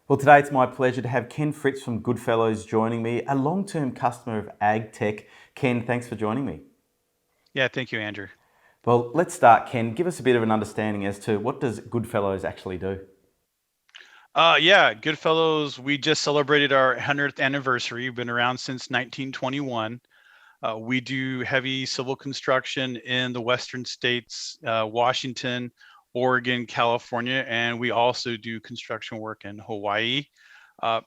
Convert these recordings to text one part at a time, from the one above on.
Well, today it's my pleasure to have Ken Fritts from Goodfellows joining me, a long-term customer of AGTEK. Ken, thanks for joining me. Yeah, thank you, Andrew. Well, let's start, Ken. Give us a bit of an understanding as to what does Goodfellows actually do? Yeah, Goodfellows, we just celebrated our 100th anniversary. We've been around since 1921. We do heavy civil construction in the western states, Washington, Oregon, California, and we also do construction work in Hawaii.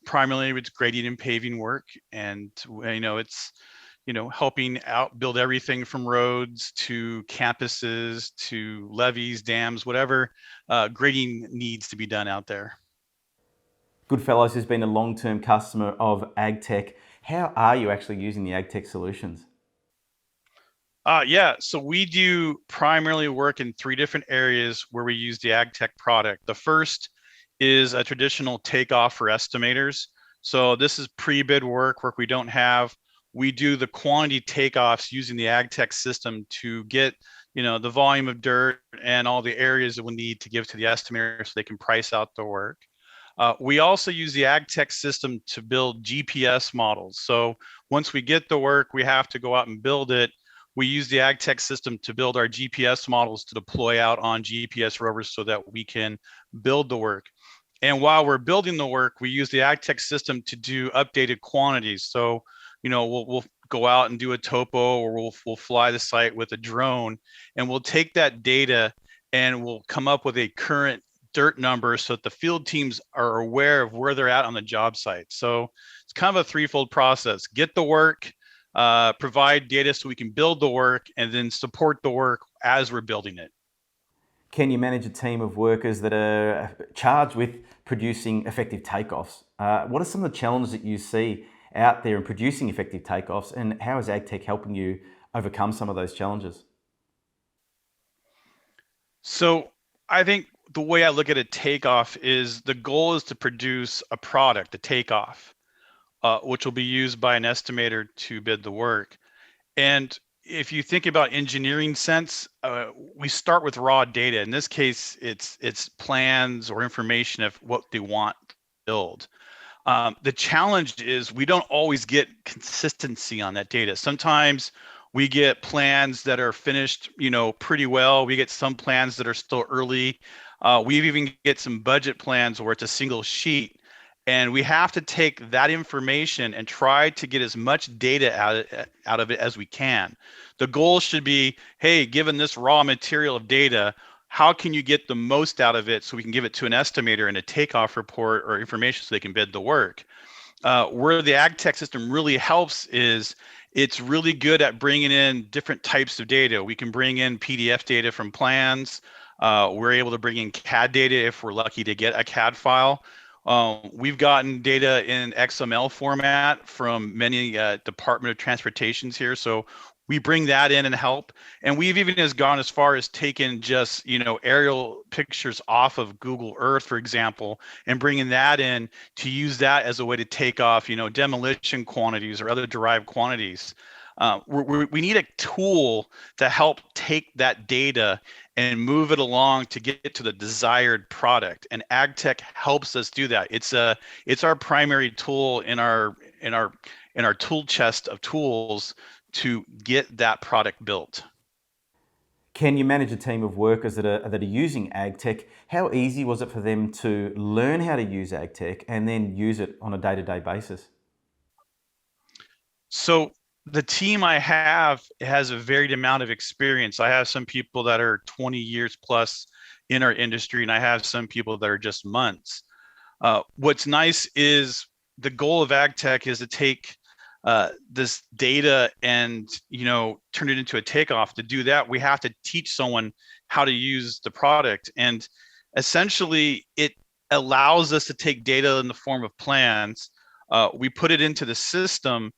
Primarily, it's grading and paving work, and it's helping out build everything from roads to campuses to levees, dams, whatever grading needs to be done out there. Goodfellows has been a long-term customer of AgTech. How are you actually using the AgTech solutions? Yeah, so we do primarily work in three different areas where we use the AgTech product. The first is a traditional takeoff for estimators. So this is pre-bid work we don't have. We do the quantity takeoffs using the AgTech system to get, the volume of dirt and all the areas that we need to give to the estimator so they can price out the work. We also use the AgTech system to build GPS models. So once we get the work, we have to go out and build it. We use the AgTech system to build our GPS models to deploy out on GPS rovers so that we can build the work. And while we're building the work, we use the AgTech system to do updated quantities. So, we'll go out and do a topo, or we'll fly the site with a drone, and we'll take that data and we'll come up with a current dirt number so that the field teams are aware of where they're at on the job site. So it's kind of a threefold process: get the work, provide data so we can build the work, and then support the work as we're building it. Can you manage a team of workers that are charged with producing effective takeoffs? What are some of the challenges that you see out there in producing effective takeoffs, and how is AgTech helping you overcome some of those challenges? So I think the way I look at a takeoff is the goal is to produce a product, a takeoff, which will be used by an estimator to bid the work. And if you think about engineering sense, we start with raw data. In this case, it's plans or information of what they want to build. The challenge is we don't always get consistency on that data. Sometimes we get plans that are finished, pretty well. We get some plans that are still early. We even get some budget plans where it's a single sheet. And we have to take that information and try to get as much data out of it as we can. The goal should be, hey, given this raw material of data, how can you get the most out of it so we can give it to an estimator in a takeoff report or information so they can bid the work? Where the AgTech system really helps is it's really good at bringing in different types of data. We can bring in PDF data from plans. We're able to bring in CAD data if we're lucky to get a CAD file. We've gotten data in XML format from many Department of Transportations here. So we bring that in and help. And we've even gone as far as taking just, aerial pictures off of Google Earth, for example, and bringing that in to use that as a way to take off, demolition quantities or other derived quantities. We need a tool to help take that data and move it along to get to the desired product. And AgTech helps us do that. It's our primary tool in our tool chest of tools to get that product built. Can you manage a team of workers that are using AgTech? How easy was it for them to learn how to use AgTech and then use it on a day-to-day basis? So the team I have has a varied amount of experience. I have some people that are 20 years plus in our industry, and I have some people that are just months. What's nice is the goal of AgTech is to take this data and turn it into a takeoff. To do that, we have to teach someone how to use the product, and essentially it allows us to take data in the form of plans. We put it into the system,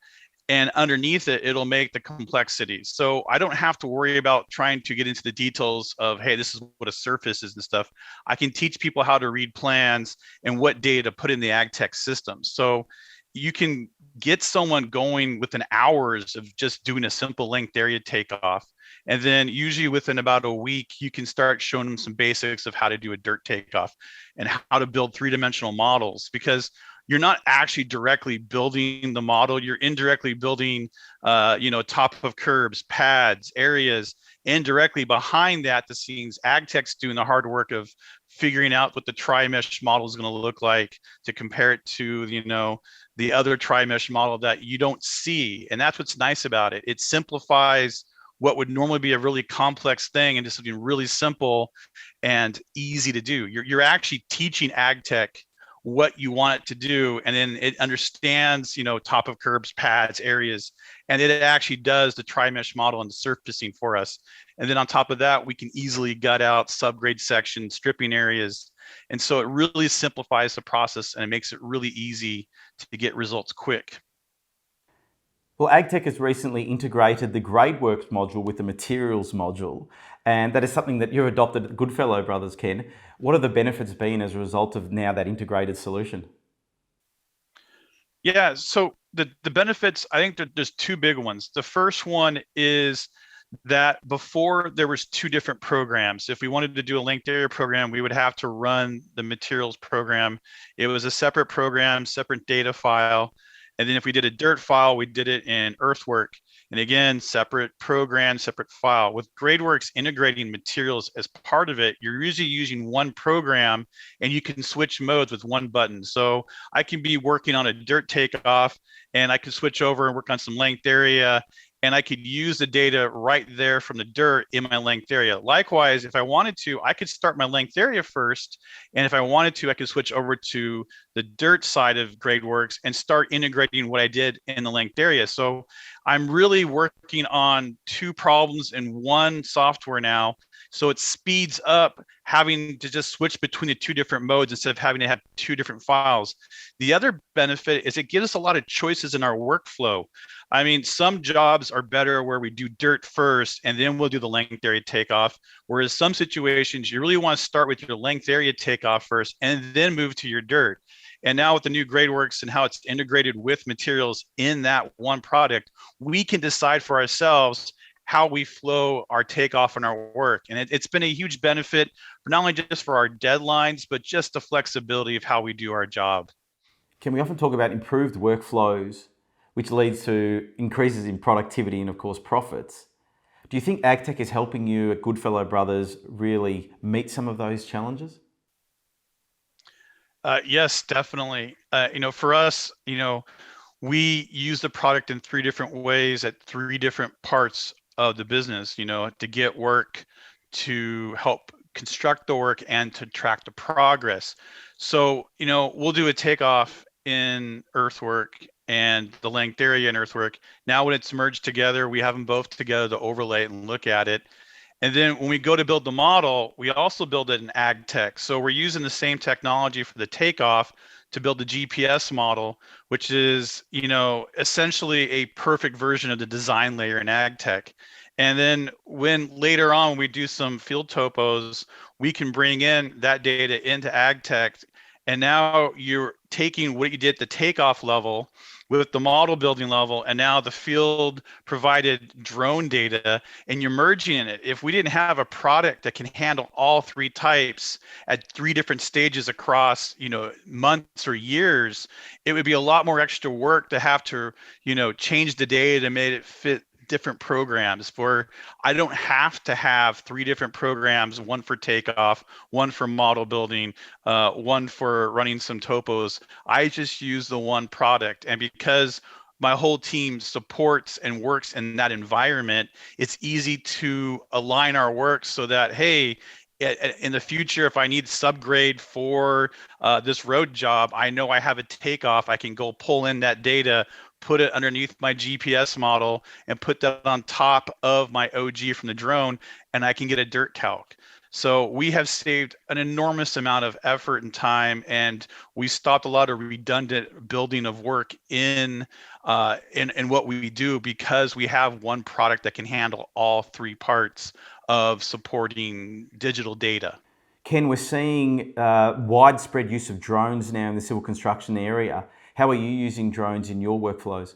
and underneath it, it'll make the complexity. So I don't have to worry about trying to get into the details of, hey, this is what a surface is and stuff. I can teach people how to read plans and what data to put in the AgTech system. So you can get someone going within hours of just doing a simple length area takeoff. And then usually within about a week, you can start showing them some basics of how to do a dirt takeoff and how to build three-dimensional models, because you're not actually directly building the model. You're indirectly building, top of curbs, pads, areas. Indirectly behind that, the scenes, AGTEK's doing the hard work of figuring out what the tri-mesh model is going to look like to compare it to, the other tri-mesh model that you don't see. And that's what's nice about it. It simplifies what would normally be a really complex thing into something really simple and easy to do. You're actually teaching AGTEK what you want it to do, and then it understands, top of curbs, pads, areas, and it actually does the tri-mesh model and the surfacing for us. And then on top of that, we can easily gut out subgrade sections, stripping areas. And so it really simplifies the process, and it makes it really easy to get results quick. Well, AGTEK has recently integrated the Gradeworks module with the materials module, and that is something that you've adopted at Goodfellow Brothers, Ken. What have the benefits been as a result of now that integrated solution? Yeah, so the benefits, I think that there's two big ones. The first one is that before there was two different programs. If we wanted to do a linked area program, we would have to run the materials program. It was a separate program, separate data file. And then if we did a dirt file, we did it in earthwork. And again, separate program, separate file. With Gradeworks integrating materials as part of it, you're usually using one program and you can switch modes with one button. So I can be working on a dirt takeoff and I can switch over and work on some length area, and I could use the data right there from the dirt in my length area. Likewise, if I wanted to, I could start my length area first. And if I wanted to, I could switch over to the dirt side of Gradeworks and start integrating what I did in the length area. So I'm really working on two problems in one software now. So it speeds up having to just switch between the two different modes instead of having to have two different files. The other benefit is it gives us a lot of choices in our workflow. I mean, some jobs are better where we do dirt first and then we'll do the length area takeoff. Whereas some situations, you really want to start with your length area takeoff first and then move to your dirt. And now with the new Gradeworks and how it's integrated with materials in that one product, we can decide for ourselves how we flow our takeoff and our work. And it's been a huge benefit for not only just for our deadlines, but just the flexibility of how we do our job. Can we often talk about improved workflows, which leads to increases in productivity and, of course, profits? Do you think AGTEK is helping you at Goodfellow Brothers really meet some of those challenges? Yes, definitely. For us, we use the product in three different ways at three different parts of the business, to get work, to help construct the work, and to track the progress. So, we'll do a takeoff in earthwork and the length area in earthwork. Now when it's merged together, we have them both together to overlay it and look at it. And then when we go to build the model, we also build it in AGTEK. So we're using the same technology for the takeoff to build the GPS model, which is, essentially a perfect version of the design layer in AGTEK. And then when later on we do some field topos, we can bring in that data into AGTEK. And now you're taking what you did at the takeoff level with the model building level, and now the field provided drone data, and you're merging it. If we didn't have a product that can handle all three types at three different stages across, months or years, it would be a lot more extra work to have to, change the data to make it fit different programs. For I don't have to have three different programs, one for takeoff, one for model building, one for running some topos. I just use the one product. And because my whole team supports and works in that environment, it's easy to align our work so that, hey, in the future, if I need subgrade for this road job, I know I have a takeoff. I can go pull in that data, put it underneath my GPS model, and put that on top of my OG from the drone, and I can get a dirt calc. So we have saved an enormous amount of effort and time, and we stopped a lot of redundant building of work in what we do, because we have one product that can handle all three parts of supporting digital data. Ken, we're seeing widespread use of drones now in the civil construction area. How are you using drones in your workflows?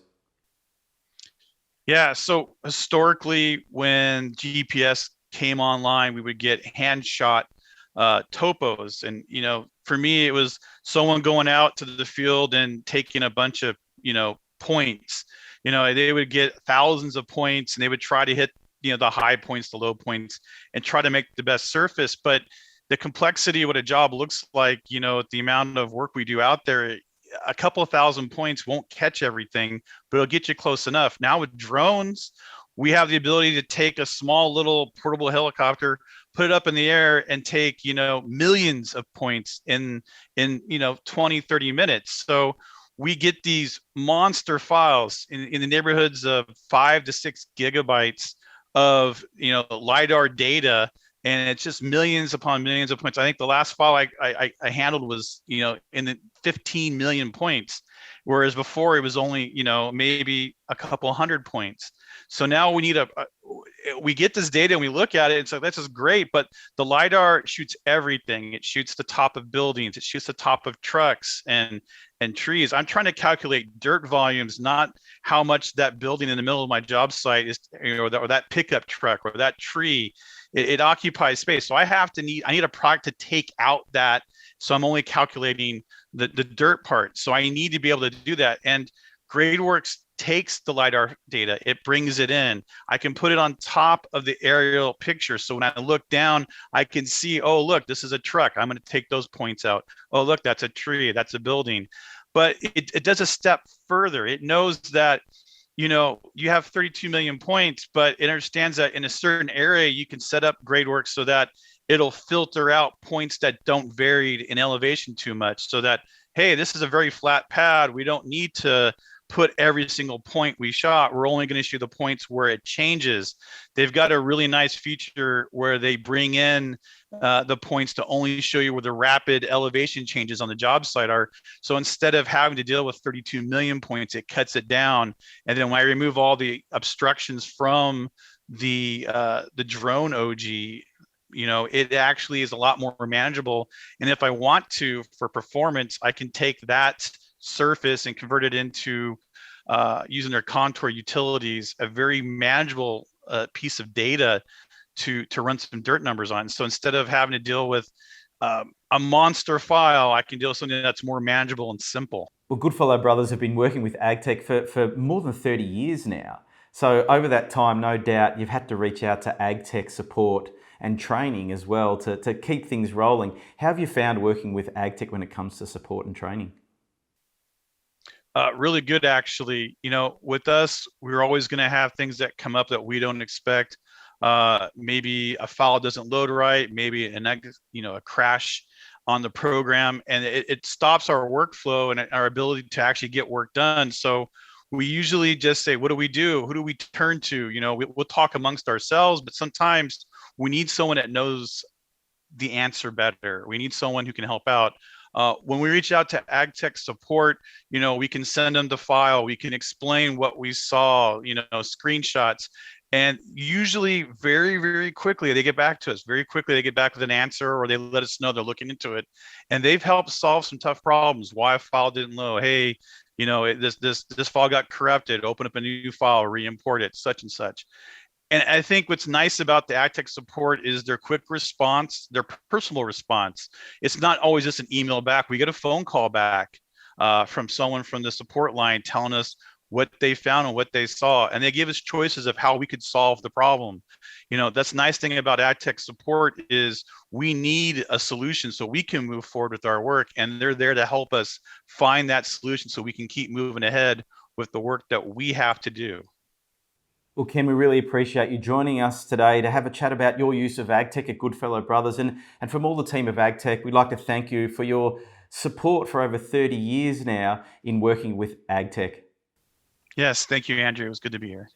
Yeah, so historically, when GPS came online, we would get hand shot topos, and for me, it was someone going out to the field and taking a bunch of points. They would get thousands of points, and they would try to hit the high points, the low points, and try to make the best surface. But the complexity of what a job looks like, the amount of work we do out there, a couple of thousand points won't catch everything, but it'll get you close enough. Now with drones, we have the ability to take a small little portable helicopter, put it up in the air, and take millions of points in 20, 30 minutes. So we get these monster files in the neighborhoods of 5 to 6 gigabytes of lidar data, and it's just millions upon millions of points. I think the last file I handled was in the 15 million points, whereas before it was only maybe a couple hundred points. So now we need we get this data and we look at it, and so this is great, but the lidar shoots everything. It shoots the top of buildings, it shoots the top of trucks and trees. I'm trying to calculate dirt volumes, not how much that building in the middle of my job site is, or that pickup truck or that tree. It occupies space. So I need a product to take out that. So I'm only calculating the dirt part. So I need to be able to do that. And Gradeworks takes the lidar data, it brings it in. I can put it on top of the aerial picture. So when I look down, I can see, oh, look, this is a truck. I'm going to take those points out. Oh, look, that's a tree. That's a building. But it does a step further. It knows that you have 32 million points, but it understands that in a certain area, you can set up Gradeworks so that it'll filter out points that don't vary in elevation too much, so that, hey, this is a very flat pad. We don't need to put every single point we shot. We're only going to shoot the points where it changes. They've got a really nice feature where they bring in the points to only show you where the rapid elevation changes on the job site are. So instead of having to deal with 32 million points, it cuts it down. And then when I remove all the obstructions from the drone OG, it actually is a lot more manageable. And if I want to, for performance, I can take that surface and convert it into using their contour utilities, a very manageable piece of data to run some dirt numbers on. So instead of having to deal with a monster file, I can deal with something that's more manageable and simple. Well, Goodfellow Brothers have been working with AGTEK for more than 30 years now. So over that time, no doubt, you've had to reach out to AGTEK support and training as well to keep things rolling. How have you found working with AGTEK when it comes to support and training? Really good, actually. With us, we're always going to have things that come up that we don't expect. Maybe a file doesn't load right, maybe a crash on the program, and it stops our workflow and our ability to actually get work done. So we usually just say, what do we do? Who do we turn to? We'll talk amongst ourselves, but sometimes we need someone that knows the answer better. We need someone who can help out. When we reach out to AGTEK support, we can send them the file. We can explain what we saw, screenshots. And usually very, very quickly, they get back to us. Very quickly, they get back with an answer, or they let us know they're looking into it. And they've helped solve some tough problems. Why a file didn't load? Hey, this file got corrupted. Open up a new file, re-import it, such and such. And I think what's nice about the AGTEK support is their quick response, their personal response. It's not always just an email back. We get a phone call back from someone from the support line telling us what they found and what they saw. And they give us choices of how we could solve the problem. That's the nice thing about AGTEK support is we need a solution so we can move forward with our work. And they're there to help us find that solution so we can keep moving ahead with the work that we have to do. Well, Ken, we really appreciate you joining us today to have a chat about your use of AGTEK at Goodfellow Brothers. And from all the team of AGTEK, we'd like to thank you for your support for over 30 years now in working with AGTEK. Yes, thank you, Andrew. It was good to be here.